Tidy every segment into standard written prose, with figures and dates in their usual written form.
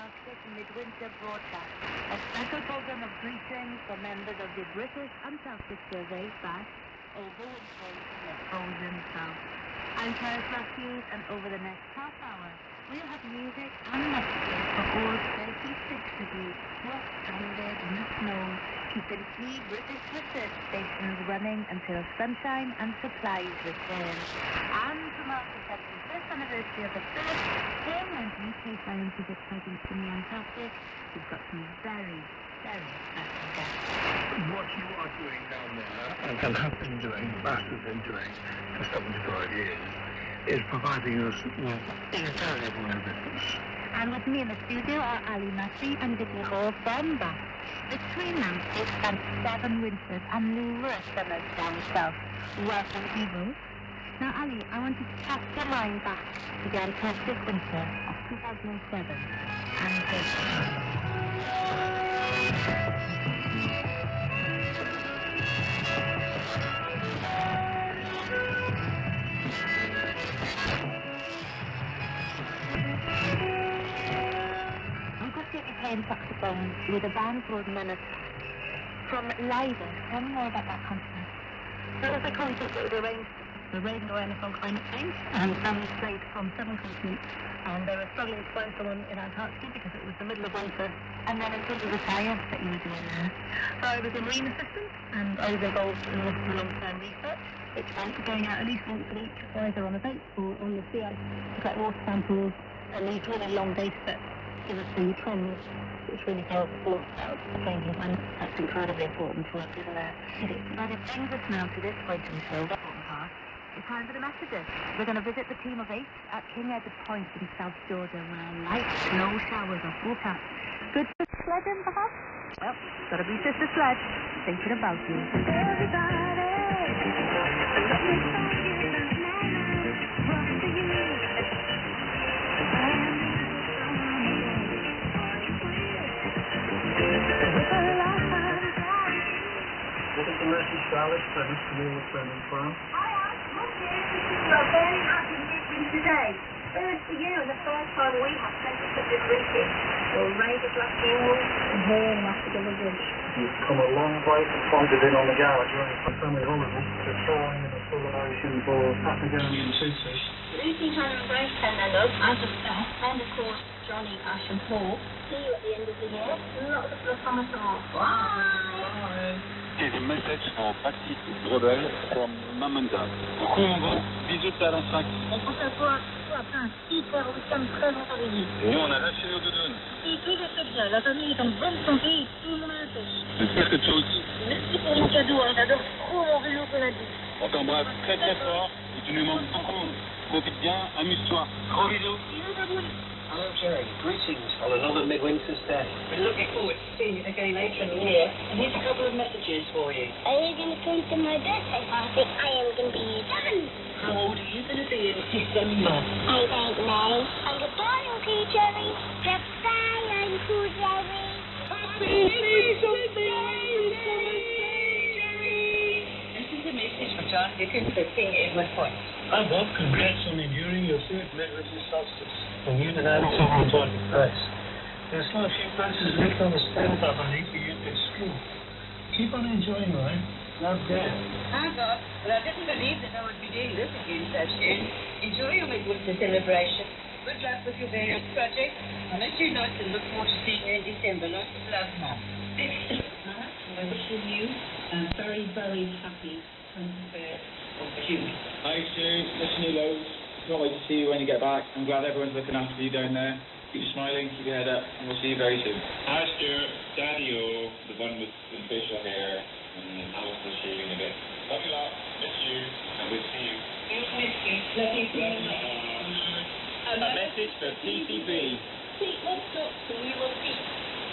Antarctic Midwinter broadcast, a special program of greetings for members of the British Antarctic Survey BAS over winters in the frozen south. I'm Paris Matthews, and over the next half hour, we'll have music and messages for all 36 of you who are stranded in the snow, keeping 3 British research stations running until sunshine and supplies return. And to mark the 75th anniversary of the first permanent UK scientific presence in the Antarctic, we've got some very, very special guests. What you are doing down there, and have been doing, must have been doing for 75 years, is providing us with invaluable evidence. And with me in the studio are Ali Massey and Vicky Hall from Bath. Between them, they've spent 7 winters and numerous summers down south. Welcome to you both. Now, Ali, I want you to cast your mind back to the Antarctic winter of 2007 and playing saxophone with a band called Menace from Leiden. Tell me more about that concert. It was a concert that was arranged for raising awareness on climate change, and some played from 7 continents, and they were struggling to find someone in Antarctica because it was the middle of winter. And then in terms of the science that you were doing there, so I was a marine assistant, and I was involved in lots of long-term research, which meant going out at least once a week, either on a boat or on the sea ice, to collect water samples, and these really long day sets give us the trends, which really tells us all about the changing climate. That's incredibly important work, isn't it? But it brings us now to this point in the show, the important part. It's time for the messages. We're going to visit the team of 8 at King Edward Point in South Georgia, where light snow showers are forecast. Good for sledding, perhaps? Well, gotta be Sister Sled, thinking about you. Everybody, let me find you the night, run for you. What is the message, Charlotte? That is to me what's sending from? Hi, look here. We're very happy meeting today. First for you, and the first time we have sent you such a greeting. We'll raise a glass of water and here after the bridge. You've come a long way from pointed in on the garage during a family holiday. You're throwing in the full ocean for Patagonia and UTC. Lucy, Hannah and Grace send their love, as of staff, and of course Johnny, Ash and Paul. See you at the end of the year. Lots of fun at all. Bye! Here's a message for Baptiste Brebel from Mamanda. Coucou mon gros, bisous à l'Antarctique. On pense à toi après un super week-end très ensoleillé. Nous on a lâché nos doudounes. Et tout le fait bien, la famille est en bonne santé et tout le monde a la pêche. J'espère que toi aussi. Merci pour mon cadeau, hein. J'adore trop mon vélo qu'on a dit. On t'embrasse très très fort et tu nous manques beaucoup. Profite bien, amuse-toi. Gros bisous. Bisous, Baboune. Hello, Jerry. Greetings on another Midwinter's Day. We're looking forward to seeing you again later in the year. And here's a couple of messages for you. Are you going to come to my birthday party? I am going to be 7. How old are you going to be in December? I don't know. And goodbye, Uncle Jerry. Goodbye, Uncle Jerry. Happy something, Jerry. This is a message for John Dickens for King Edward Point. Hi, Bob. Congrats on enduring your 3rd Midwinter solstice. From you to that to Antarctic Price. There's still a few places left on the stand-up I need for you at school. Keep on enjoying life. Love, Dad. Hi, Bob. Well, I didn't believe that I would be doing this again so soon. Enjoy your Midwinter celebration. Good luck with your various projects. I'll let you know and look forward to seeing you in December. Lots of love, Mom. I wish you a very, very happy 23rd of June. Hi, Stu. Listen to you loads. Can't wait to see you when you get back. I'm glad everyone's looking after you down there. Keep smiling, keep your head up, and we'll see you very soon. Hi, Stuart. Daddy-O, the one with the facial hair, and Alistair shaving a bit. Love you lot. Miss you, and we'll see you. Miss you. Love you very much. A message for PCB. Pete, let's talk to you or Pete.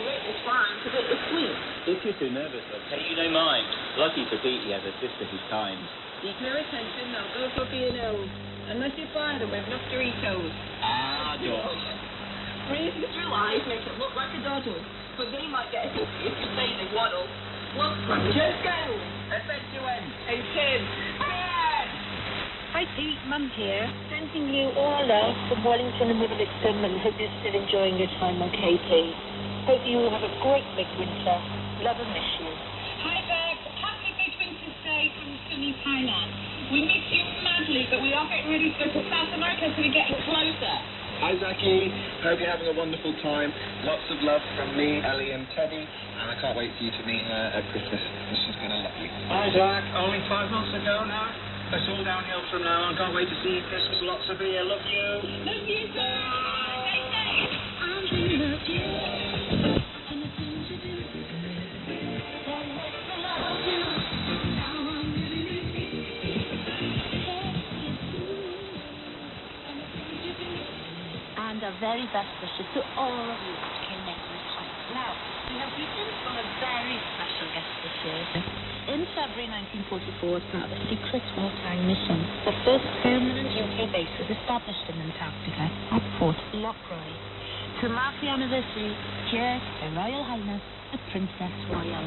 It was fine, because it was sweet. If you're too nervous, I'll pay you no mind. Lucky for Pete, he has a sister who's kind. Keep no attention, they'll go for being ill. Unless you find them with enough Doritos. Ah, George. Reasons through life make it look like a doddle, but they might get a hit if you say they waddle. Look, just go. I bet you win. In 10, 10. Hi Pete, Mum here, sending you all love from Wellington and Midwinter, and hope you're still enjoying your time on KT. Hope you will have a great Midwinter. Love and miss you. Hi Dad, happy Midwinter's Day from sunny Thailand. We miss you madly, but we are getting ready to go to South America, so we're getting closer. Hi Zachy, hope you're having a wonderful time. Lots of love from me, Ellie and Teddy, and I can't wait for you to meet her at Christmas. She's going to love you. Hi Jack, only 5 months ago now. It's all downhill from now on. Can't wait to see you Christmas. Lots of beer. Love you. Love you, sir. I'm thinking of you. And our very best wishes to all of you at Kinect's Heights. Now, we have greetings from a very special guest this year. In February 1944, as part of the secret wartime mission, the first permanent UK base was established in Antarctica at Port Lockroy. To mark the anniversary, here, Her Royal Highness, the Princess Royal.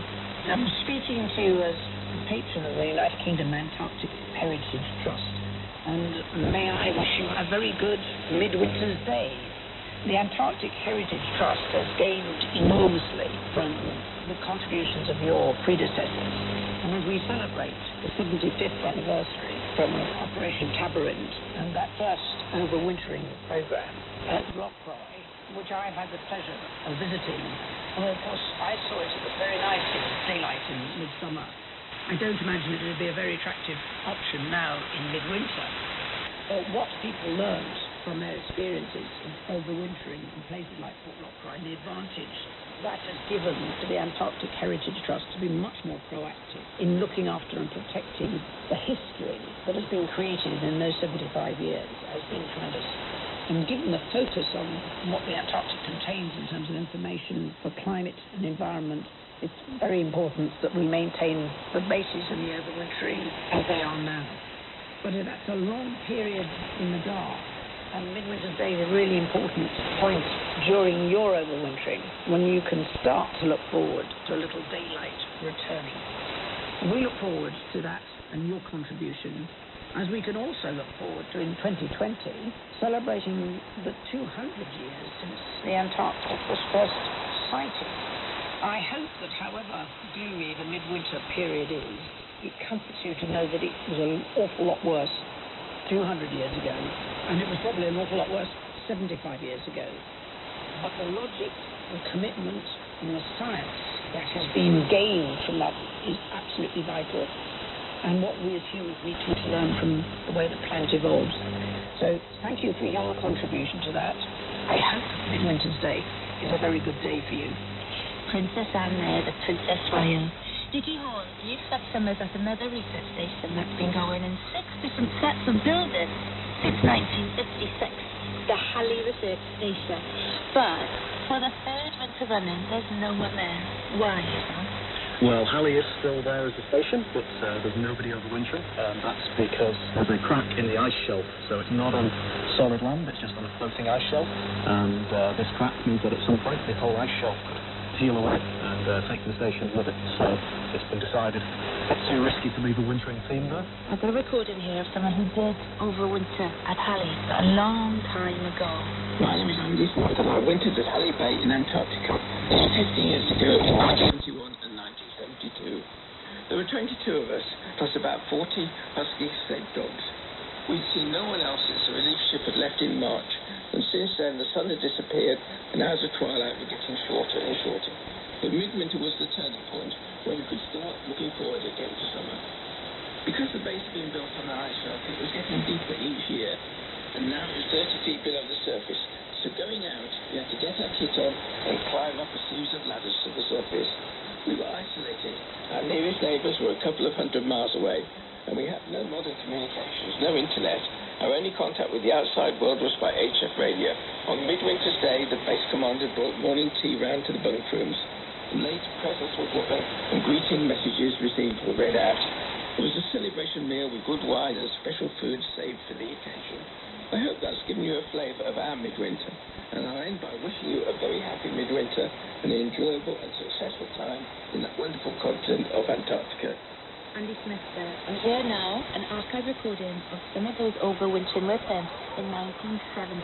I'm speaking to you as patron of the United Kingdom Antarctic Heritage Trust. And may I wish you a very good Midwinter's Day. The Antarctic Heritage Trust has gained enormously from the contributions of your predecessors. And as we celebrate the 75th anniversary from Operation Tabarant and that first overwintering program at Rockroy, which I've had the pleasure of visiting, well, of course, I saw it as very nice in daylight in midsummer. I don't imagine it would be a very attractive option now in midwinter. What people learned from their experiences of overwintering in places like Port Lockroy, the advantage that has given to the Antarctic Heritage Trust to be much more proactive in looking after and protecting the history that has been created in those 75 years has been tremendous. And given the focus on what the Antarctic contains in terms of information for climate and environment, it's very important that we maintain the bases of the overwintering as they are now. But that's a long period in the dark, and Midwinter's Day is a really important point during your overwintering, when you can start to look forward to a little daylight returning. And we look forward to that and your contribution, as we can also look forward to, in 2020, celebrating the 200 years since the Antarctic was first sighted. I hope that however gloomy the midwinter period is, it comforts you to know that it was an awful lot worse 200 years ago, and it was probably an awful lot worse 75 years ago. But the logic, the commitment, and the science that has been gained from that is absolutely vital, and what we as humans need to learn from the way the planet evolves. So thank you for your contribution to that. I hope Midwinter's Day is a very good day for you. Princess Anne there, the Princess Royal. Digi Hall, you've spent summers at another research station that's been going in 6 different sets and buildings since 1956, the Halley Research Station. But for the third winter running, there's no one there. Why, Sam? Well, Halley is still there as a station, but there's nobody overwintering. That's because there's a crack in the ice shelf, so it's not on solid land, it's just on a floating ice shelf. And this crack means that at some point the whole ice shelf could peel away and take the station with it. So it's been decided it's too risky to leave a wintering team there. I've got a recording here of someone who did overwinter at Halley a long time ago. My name is Andy Smith, and I wintered at Halley Bay in Antarctica 15 years ago in 1971 and 1972. There were 22 of us, plus about 40 husky sled dogs. We'd seen no one else since the relief ship had left in March, and since then the sun had disappeared and hours of twilight were getting shorter and shorter. But midwinter was the turning point when we could start looking forward again to summer. Because the base had been built on the ice shelf, it was getting deeper each year, and now it was 30 feet below the surface. So going out, we had to get our kit on and climb up a series of ladders to the surface. We were isolated. Our nearest neighbours were a couple of 100 miles away, and we had no modern communications, no internet. Our only contact with the outside world was by HF radio. On Midwinter's Day, the base commander brought morning tea round to the bunk rooms. Late presents were given and greeting messages received were read out. It was a celebration meal with good wine and special food saved for the occasion. I hope that's given you a flavour of our midwinter, and I'll end by wishing you a very happy midwinter and an enjoyable and successful time in that wonderful continent of Antarctica. Andy Smith there. And here now, an archive recording of some of those overwintering with him in 1970.